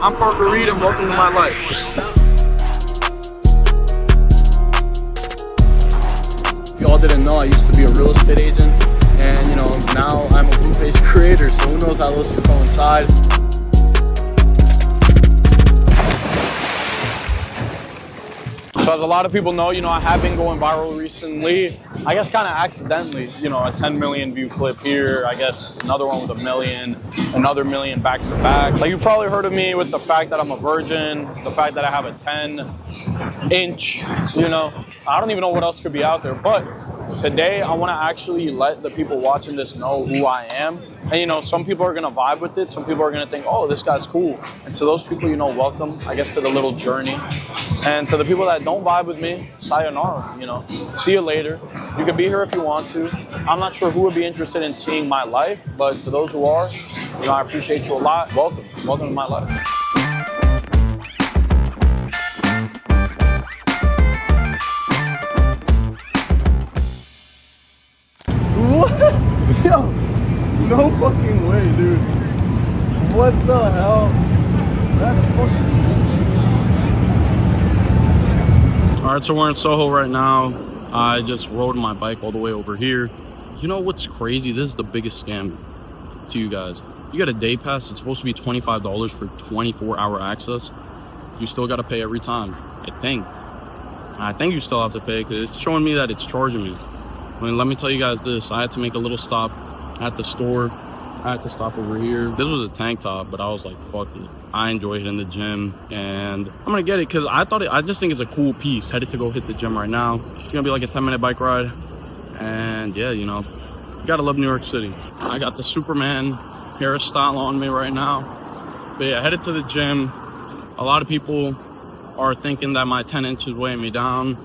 I'm Parker Reid and welcome to my life. If y'all didn't know, I used to be a real estate agent, and you know, now I'm a blue-face creator, so who knows how those two coincide. So as a lot of people know, you know, I have been going viral recently, I guess kind of accidentally, you know, a 10 million view clip here, I guess another one with 1 million, another million back to back. Like, you probably heard of me with the fact that I'm a virgin, the fact that I have a 10-inch, you know, I don't even know what else could be out there. But today I want to actually let the people watching this know who I am. And, you know, some people are going to vibe with it. Some people are going to think, oh, this guy's cool. And to those people, you know, welcome, I guess, to the little journey. And to the people that don't vibe with me, sayonara, you know. See you later. You can be here if you want to. I'm not sure who would be interested in seeing my life, but to those who are, you know, I appreciate you a lot. Welcome. Welcome to my life. What? Yo, no fucking way, dude. What the hell? That's fucking... Alright, so we're in Soho right now. I just rode my bike all the way over here. You know what's crazy? This is the biggest scam to you guys. You got a day pass. It's supposed to be $25 for 24-hour access. You still got to pay every time, I think. I think you still have to pay because it's showing me that it's charging me. I mean, let me tell you guys this. I had to make a little stop at the store. I had to stop over here. This was a tank top, but I was like, fuck it. I enjoy hitting the gym, and I'm gonna get it because I just think it's a cool piece. Headed to go hit the gym right now. It's gonna be like a 10-minute bike ride. And yeah, you know, you gotta love New York City. I got the Superman hairstyle on me right now. But yeah, headed to the gym. A lot of people are thinking that my 10 inches weighing me down,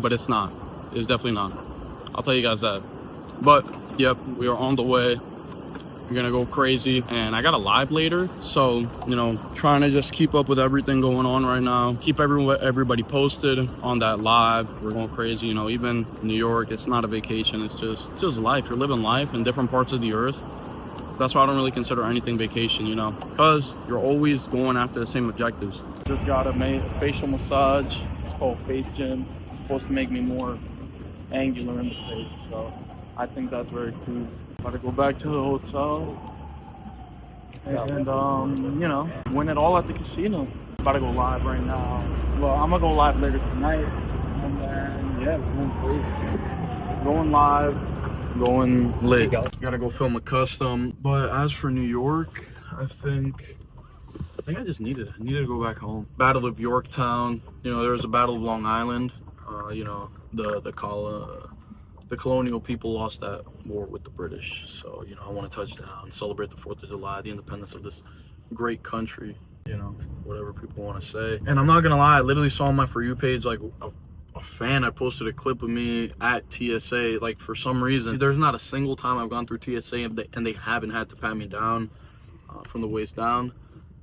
but it's not. It's definitely not. I'll tell you guys that. But yep, we are on the way. We're gonna go crazy, and I got a live later, so you know, trying to just keep up with everything going on right now. Keep everybody posted on that live. We're going crazy, you know. Even New York, it's not a vacation. It's just life. You're living life in different parts of the earth. That's why I don't really consider anything vacation, you know, because you're always going after the same objectives. Just got a facial massage. It's called Face Gym. It's supposed to make me more angular in the face, so I think that's very cool. About to go back to the hotel and you know, win it all at the casino. About to go live right now. Well, I'm gonna go live later tonight, and then yeah, we're going crazy, going live, going lit. Gotta go film a custom. But as for New York, I think I just needed it. I needed to go back home. Battle of Yorktown. You know, there was a Battle of Long Island. You know, the colonial people lost that war with the British. So, you know, I want to touch down, celebrate the 4th of July, the independence of this great country, you know, whatever people want to say. And I'm not going to lie, I literally saw on my For You page, like, a fan, I posted a clip of me at TSA. Like, for some reason, there's not a single time I've gone through TSA and they haven't had to pat me down from the waist down.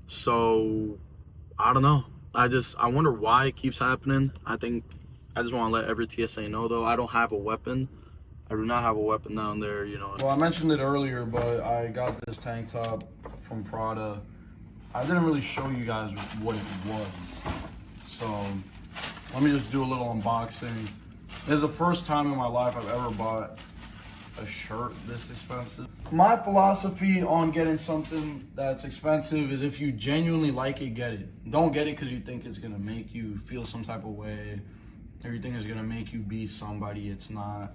So, I don't know. I wonder why it keeps happening. I just want to let every TSA know, though. I don't have a weapon. I do not have a weapon down there, you know. Well, I mentioned it earlier, but I got this tank top from Prada. I didn't really show you guys what it was. So, let me just do a little unboxing. This is the first time in my life I've ever bought a shirt this expensive. My philosophy on getting something that's expensive is if you genuinely like it, get it. Don't get it because you think it's going to make you feel some type of way. Everything is gonna make you be somebody. It's not.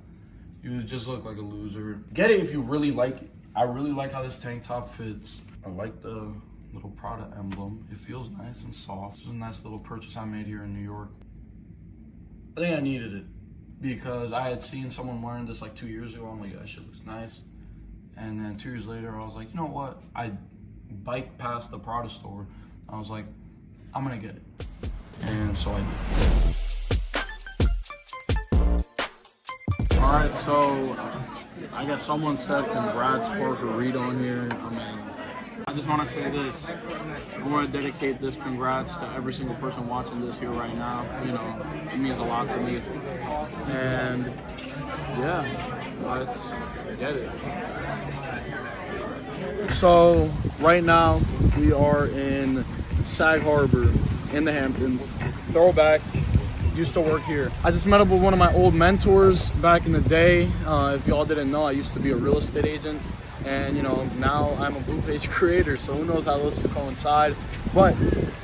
You just look like a loser. Get it if you really like it. I really like how this tank top fits. I like the little Prada emblem. It feels nice and soft. It's a nice little purchase I made here in New York. I think I needed it because I had seen someone wearing this like 2 years ago. I'm like, that shit looks nice. And then 2 years later, I was like, you know what? I biked past the Prada store. I was like, I'm gonna get it. And so I did. Alright, so I guess someone said congrats Parker Reid on here. I mean, I just want to say this. I want to dedicate this congrats to every single person watching this here right now. You know, it means a lot to me. And yeah, let's get it. So right now we are in Sag Harbor in the Hamptons. Throwback. Used to work here. I just met up with one of my old mentors back in the day. If y'all didn't know, I used to be a real estate agent, and you know, now I'm a Blue Page creator, so who knows how those two coincide. But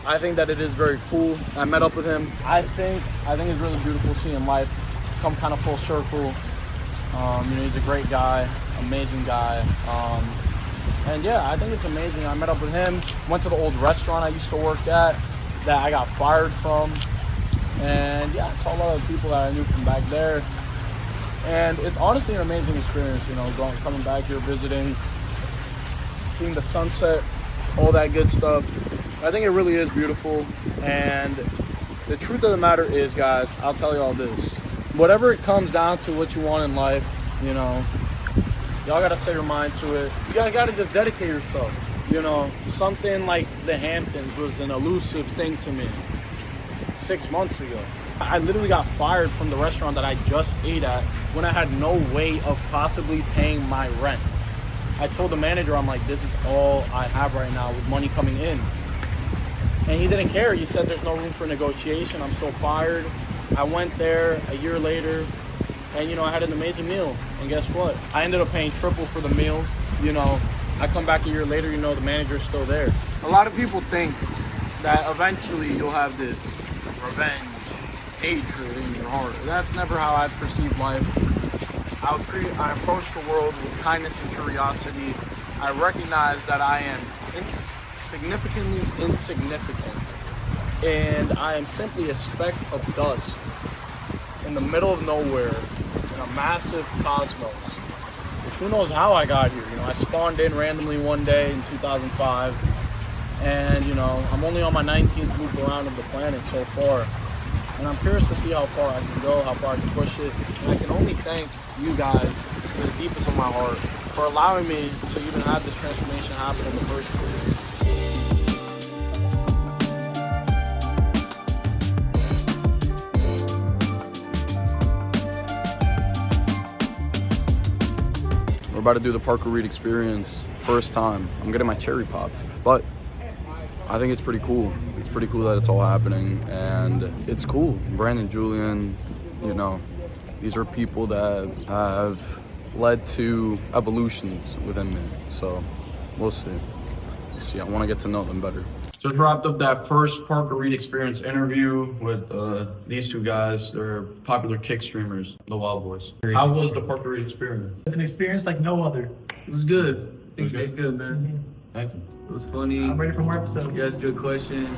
I think that it is very cool. I met up with him. I think it's really beautiful seeing life come kind of full circle. You know, he's a great guy, amazing guy. And yeah, I think it's amazing. I met up with him, went to the old restaurant I used to work at that I got fired from. And yeah, I saw a lot of people that I knew from back there. And it's honestly an amazing experience, you know, coming back here, visiting, seeing the sunset, all that good stuff. I think it really is beautiful. And the truth of the matter is, guys, I'll tell you all this. Whatever it comes down to, what you want in life, you know, y'all gotta set your mind to it. You gotta just dedicate yourself. You know, something like the Hamptons was an elusive thing to me 6 months ago. I literally got fired from the restaurant that I just ate at when I had no way of possibly paying my rent. I told the manager, I'm like, this is all I have right now with money coming in. And he didn't care. He said there's no room for negotiation. I'm still fired. I went there a year later, and you know, I had an amazing meal. And guess what? I ended up paying triple for the meal. You know, I come back a year later, you know, the manager's still there. A lot of people think that eventually you'll have this revenge, hatred in your heart. That's never how I perceive life. I approach the world with kindness and curiosity. I recognize that I am significantly insignificant, and I am simply a speck of dust in the middle of nowhere in a massive cosmos. Which, who knows how I got here? You know, I spawned in randomly one day in 2005. And, you know, I'm only on my 19th loop around of the planet so far. And I'm curious to see how far I can go, how far I can push it. And I can only thank you guys from the deepest of my heart for allowing me to even have this transformation happen in the first place. We're about to do the Parker Reid experience. First time. I'm getting my cherry popped. But I think it's pretty cool. It's pretty cool that it's all happening, and it's cool. Brandon, Julian, you know, these are people that have led to evolutions within me. So we'll see. We'll see. I want to get to know them better. Just wrapped up that first Parker Reid experience interview with these two guys. They're popular kick streamers, the Wild Boys. How was the Parker Reid experience? It's an experience like no other. It was good. I think you did good, man. Thank you. It was funny. I'm ready for more episodes. You asked good questions.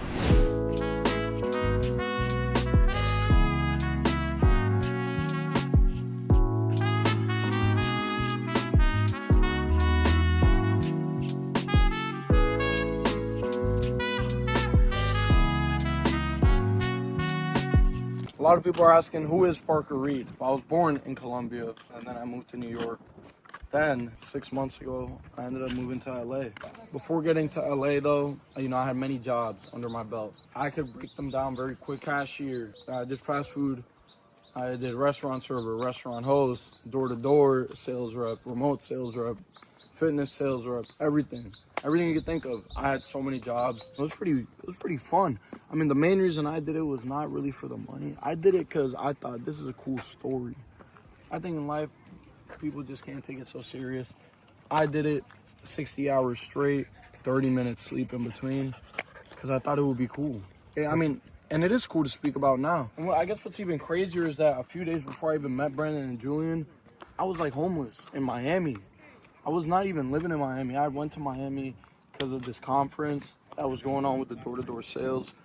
A lot of people are asking, who is Parker Reid? I was born in Colombia, and then I moved to New York. Then, 6 months ago, I ended up moving to LA. Before getting to LA though, you know, I had many jobs under my belt. I could break them down very quick. Cashier, I did fast food, I did restaurant server, restaurant host, door-to-door sales rep, remote sales rep, fitness sales rep, everything you could think of. I had so many jobs. It was pretty fun. I mean, the main reason I did it was not really for the money. I did it because I thought this is a cool story. I think in life, people just can't take it so serious. I did it 60 hours straight, 30 minutes sleep in between, because I thought it would be cool. I mean, and it is cool to speak about now. And I guess what's even crazier is that a few days before I even met Brandon and Julian, I was like homeless in Miami. I was not even living in Miami. I went to Miami because of this conference that was going on with the door-to-door sales.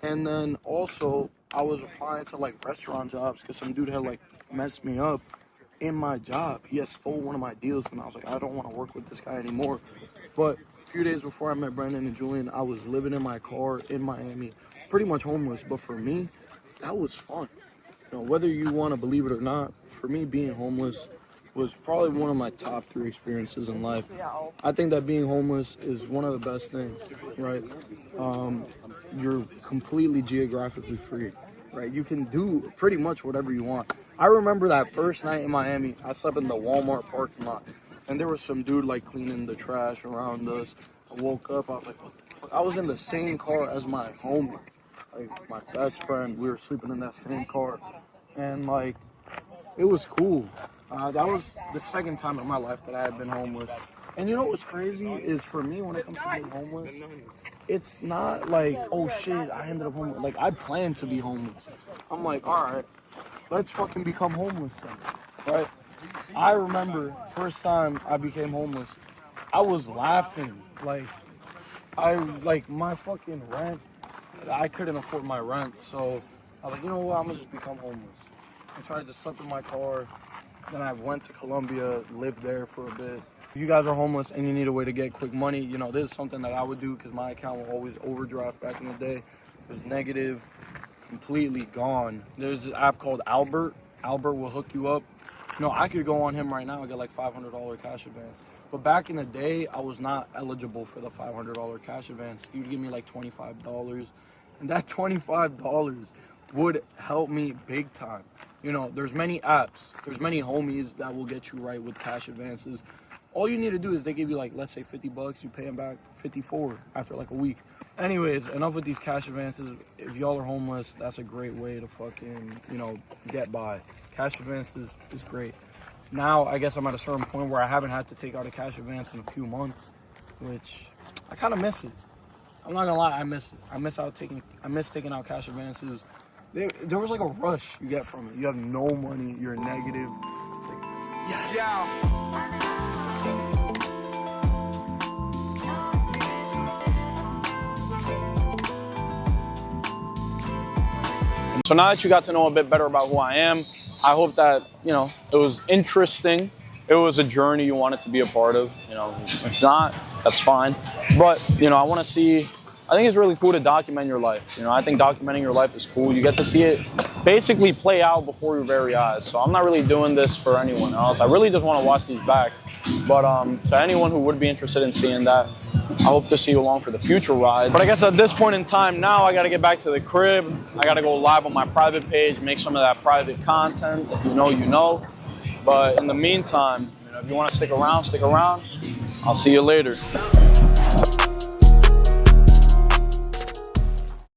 And then also, I was applying to like restaurant jobs because some dude had like messed me up in my job. He had stole one of my deals, and I was like, I don't want to work with this guy anymore. But a few days before I met Brandon and Julian, I was living in my car in Miami, pretty much homeless. But for me, that was fun. You know, whether you want to believe it or not, for me, being homeless was probably one of my top 3 experiences in life. I think that being homeless is one of the best things, right? You're completely geographically free, right? You can do pretty much whatever you want. I remember that first night in Miami, I slept in the Walmart parking lot, and there was some dude like cleaning the trash around us. I woke up, I was like, what the fuck? I was in the same car as my homie, like my best friend. We were sleeping in that same car, and like, it was cool. That was the second time in my life that I had been homeless. And you know what's crazy is for me when it comes to being homeless, it's not like, oh shit, I ended up homeless. Like, I planned to be homeless. I'm like, all right, let's fucking become homeless then, right? I remember first time I became homeless, I was laughing. Like my fucking rent, I couldn't afford my rent, so I was like, you know what, I'm gonna just become homeless. I tried to sleep in my car. Then I went to Colombia, lived there for a bit. If you guys are homeless and you need a way to get quick money, you know, this is something that I would do because my account will always overdraft back in the day. It was negative, completely gone. There's an app called Albert. Albert will hook you up. You know, I could go on him right now and get like $500 cash advance. But back in the day, I was not eligible for the $500 cash advance. He would give me like $25. And that $25 would help me big time. You know, there's many apps, there's many homies that will get you right with cash advances. All you need to do is they give you like, let's say $50, you pay them back 54 after like a week. Anyways, enough with these cash advances. If y'all are homeless, that's a great way to fucking, you know, get by. Cash advances is great. Now, I guess I'm at a certain point where I haven't had to take out a cash advance in a few months, which I kind of miss it. I'm not gonna lie, I miss it. I miss taking out cash advances. There was like a rush you get from it. You have no money, you're negative. It's like, yes. Yeah. So now that you got to know a bit better about who I am, I hope that, you know, it was interesting. It was a journey you wanted to be a part of. You know, if not, that's fine. But, you know, I think it's really cool to document your life. You know, I think documenting your life is cool. You get to see it basically play out before your very eyes. So I'm not really doing this for anyone else. I really just want to watch these back. But to anyone who would be interested in seeing that, I hope to see you along for the future rides. But I guess at this point in time now, I got to get back to the crib. I got to go live on my private page, make some of that private content. If you know, you know. But in the meantime, you know, if you want to stick around, stick around. I'll see you later.